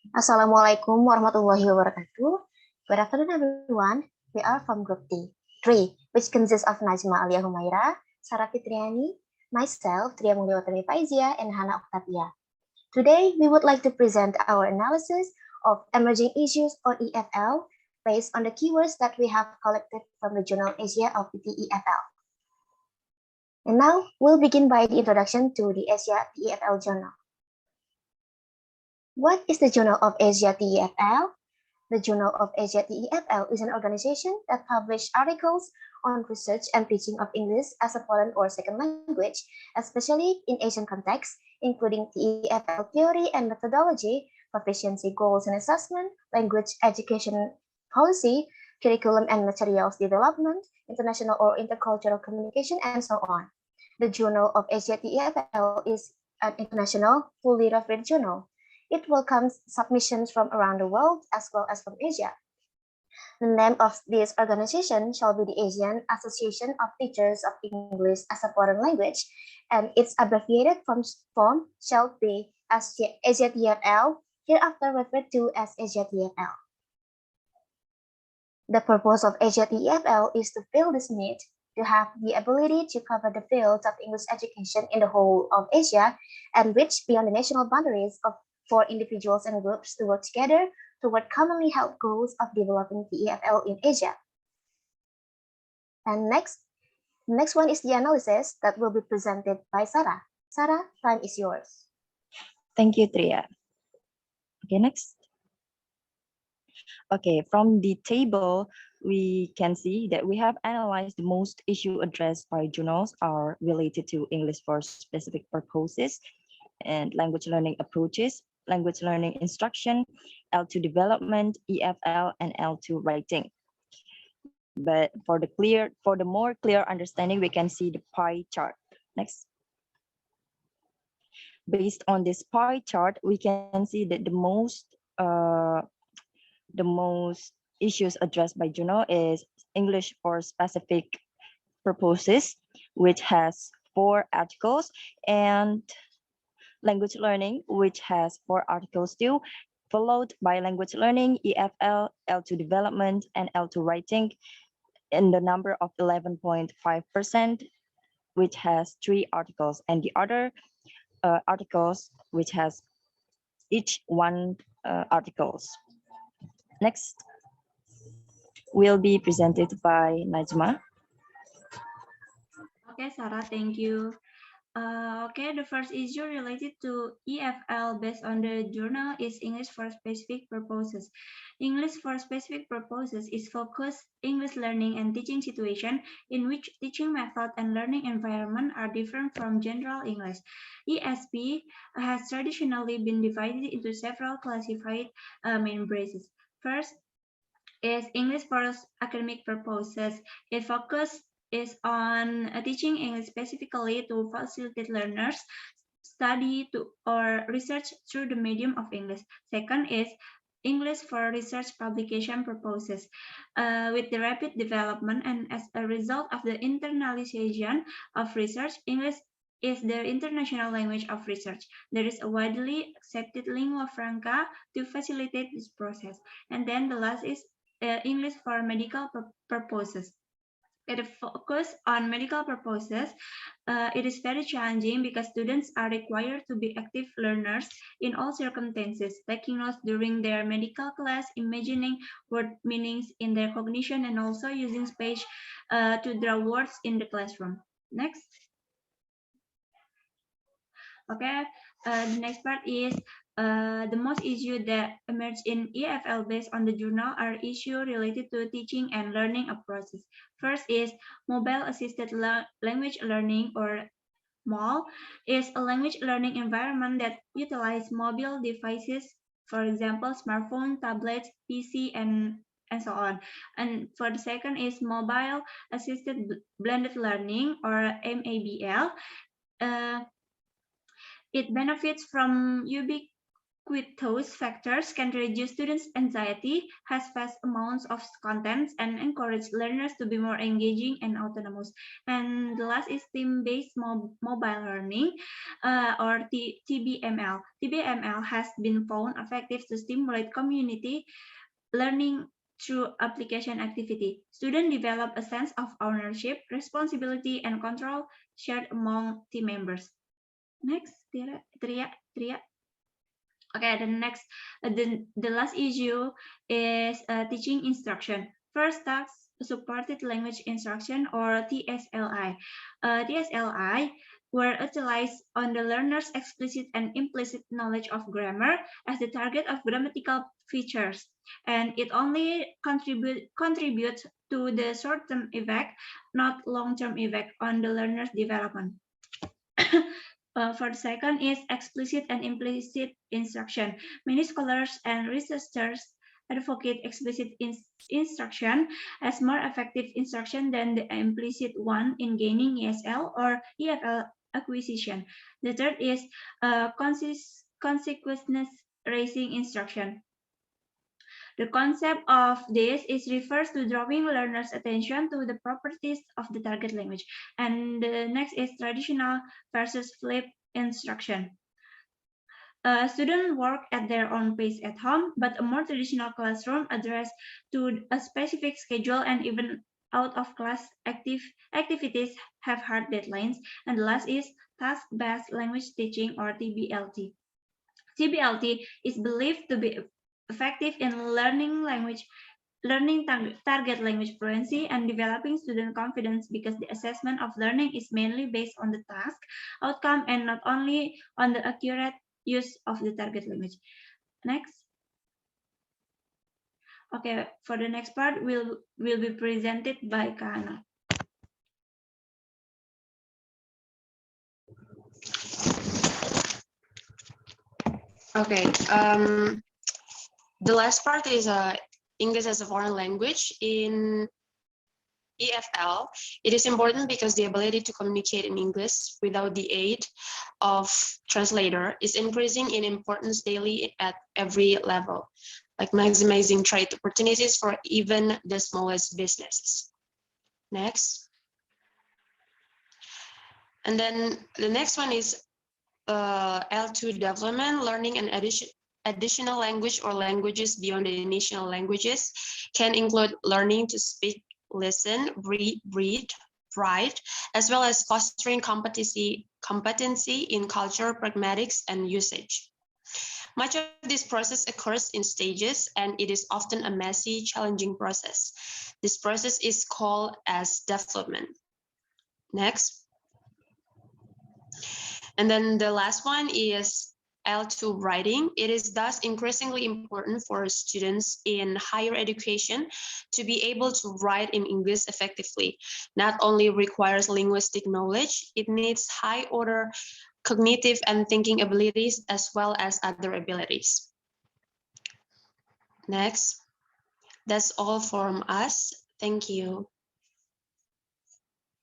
Assalamualaikum warahmatullahi wabarakatuh. Good afternoon, everyone. We are from Group Three, which consists of Najma, Aliya, Humaira, Sarah Fitriani, myself, Tria, Mulya, Utami, Faiziah, and Hana Okthavia. Today, we would like to present our analysis of emerging issues or EFL based on the keywords that we have collected from the Journal Asia of the TEFL. And now, we'll begin by the introduction to the Asia TEFL Journal. What is the Journal of Asia TEFL? The Journal of Asia TEFL is an organization that publishes articles on research and teaching of English as a foreign or second language, especially in Asian contexts, including TEFL theory and methodology, proficiency goals and assessment, language education policy, curriculum and materials development, international or intercultural communication, and so on. The Journal of Asia TEFL is an international, fully referred journal. It welcomes submissions from around the world as well as from Asia. The name of this organization shall be the Asian Association of Teachers of English as a Foreign Language, and its abbreviated form shall be Asia TFL, hereafter referred to as Asia TFL. The purpose of Asia TFL is to fill this need, to have the ability to cover the fields of English education in the whole of Asia and reach beyond the national boundaries for individuals and groups to work together toward commonly held goals of developing the EFL in Asia. And next one is the analysis that will be presented by Sarah. Sarah, time is yours. Thank you, Tria. Okay, next. Okay, from the table, we can see that we have analyzed the most issue addressed by journals are related to English for specific purposes and language learning approaches, language learning instruction, L2 development, EFL, and L2 writing. But for the more clear understanding, we can see the pie chart. Next. Based on this pie chart, we can see that the most issues addressed by journal is English for specific purposes, which has 4 articles, and language learning, which has 4 articles too, followed by language learning, EFL, L2 development, and L2 writing in the number of 11.5%, which has 3 articles, and the other articles which has each 1 articles. Next will be presented by Najma. Okay, Sarah, thank you. Okay, the first issue related to EFL based on the journal is English for specific purposes. English for specific purposes is focused English learning and teaching situation in which teaching method and learning environment are different from general English. ESP has traditionally been divided into several classified main branches. First is English for academic purposes. It focuses is on teaching English specifically to facilitate learners study or research through the medium of English. Second is English for research publication purposes. With the rapid development and as a result of the internalization of research, English is the international language of research. There is a widely accepted lingua franca to facilitate this process. And then the last is English for medical purposes. It focuses on medical purposes. It is very challenging because students are required to be active learners in all circumstances, taking notes during their medical class, imagining word meanings in their cognition, and also using space to draw words in the classroom. Next. Okay, the next part is the most issues that emerge in EFL based on the journal are issues related to teaching and learning approaches. First is mobile assisted language learning, or MAL, is a language learning environment that utilizes mobile devices, for example, smartphone, tablets, PC, and so on. And for the second is mobile assisted blended learning, or MABL. It benefits from with those factors can reduce students' anxiety, has vast amounts of contents, and encourage learners to be more engaging and autonomous. And the last is team-based mobile learning, or TBML. TBML has been found effective to stimulate community learning through application activity. Students develop a sense of ownership, responsibility, and control shared among team members. Next, Tria. Okay, the last issue is teaching instruction. First, task supported language instruction, or TSLI. TSLI were utilized on the learner's explicit and implicit knowledge of grammar as the target of grammatical features, and it only contributes to the short-term effect, not long-term effect on the learner's development. For the second is explicit and implicit instruction. Many scholars and researchers advocate explicit instruction as more effective instruction than the implicit one in gaining ESL or EFL acquisition. The third is consequence raising instruction. The concept of this is refers to drawing learners' attention to the properties of the target language. And the next is traditional versus flip instruction. Students work at their own pace at home, but a more traditional classroom addressed to a specific schedule, and even out of class activities have hard deadlines. And the last is task-based language teaching, or TBLT. TBLT is believed to be effective in learning target language fluency and developing student confidence, because the assessment of learning is mainly based on the task outcome and not only on the accurate use of the target language. Next. Okay, for the next part will be presented by Hana. Okay, the last part is English as a foreign language. In EFL, it is important because the ability to communicate in English without the aid of translator is increasing in importance daily at every level, like maximizing trade opportunities for even the smallest businesses. Next. And then the next one is L2 development, learning an additional language or languages beyond the initial languages can include learning to speak, listen, read, write, as well as fostering competency in culture, pragmatics, and usage. Much of this process occurs in stages, and it is often a messy, challenging process. This process is called as development. Next. And then the last one is L2 writing. It is thus increasingly important for students in higher education to be able to write in English effectively. Not only requires linguistic knowledge, it needs high order cognitive and thinking abilities as well as other abilities. Next. That's all from us. Thank you.